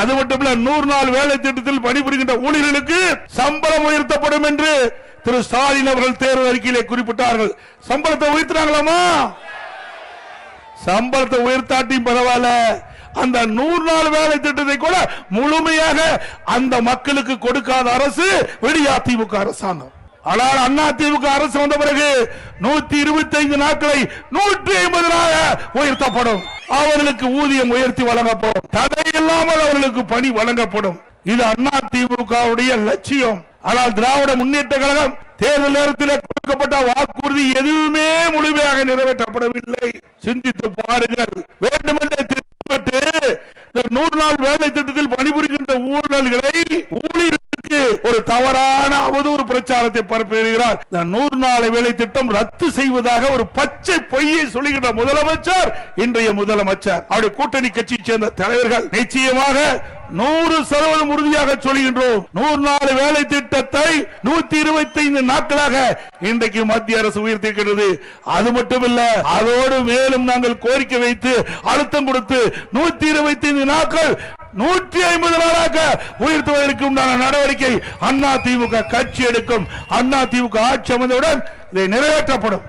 அது மட்டுமல்ல 100 நாள் வேலை திட்டத்தில் பணிபுரிகின்ற ஊழியர்களுக்கு சம்பளம் உயர்த்தப்படும் என்று திரு ஸ்டாலின் அவர்கள் தேர்தல் அறிக்கையிலே குறிப்பிட்டார்கள். சம்பளத்தை உயர்த்தினாங்களாமா? சம்பளத்தை உயர்த்தாட்டியும் பரவாயில்ல, அந்த 100 நாள் வேலை திட்டத்தை கூட முழுமையாக அந்த மக்களுக்கு கொடுக்காத அரசு அதிமுக அரசாங்கம். ஆனால் அதிமுக அரசு வந்த பிறகு 125 நாட்களை 150 உயர்த்தப்படும். அவர்களுக்கு ஊதியம் உயர்த்தி வழங்கப்படும். தடையில்லாமல் அவர்களுக்கு பணி வழங்கப்படும். இது அதிமுகவுடைய லட்சியம். ஆனால் திராவிட முன்னேற்ற கழகம் தேர்தல் நேரத்தில் கொடுக்கப்பட்ட வாக்குறுதி எதுவுமே முழுமையாக நிறைவேற்றப்படவில்லை. சிந்தித்து பாருங்கள். வேண்டுமென்றே 100 நாள் வேலை திட்டத்தில் பணிபுரிகின்ற ஊழியர்களுக்கு ஒரு தவறான அவதூறு பிரச்சாரத்தை பரப்புகிறார். 100 நாள் வேலை திட்டம் ரத்து செய்வதாக ஒரு பச்சை பொய்யை சொல்லுகின்ற முதலமைச்சர், இன்றைய முதலமைச்சர், அவருடைய கூட்டணி கட்சியை சேர்ந்த தலைவர்கள் நிச்சயமாக 100% உறுதியாக சொல்கின்றோம். 100 நாள் வேலை திட்டத்தை 125 நாட்களாக இன்றைக்கு மத்திய அரசு உயர்த்திருக்கிறது. அது மட்டுமல்ல, அதோடு மேலும் நாங்கள் கோரிக்கை வைத்து அழுத்தம் கொடுத்து 125 நாட்கள் 150 நாளாக உயர்த்துவதற்கு உண்டான நடவடிக்கை அதிமுக கட்சி எடுக்கும். அதிமுக ஆட்சி அமைந்தவுடன் இதை நிறைவேற்றப்படும்.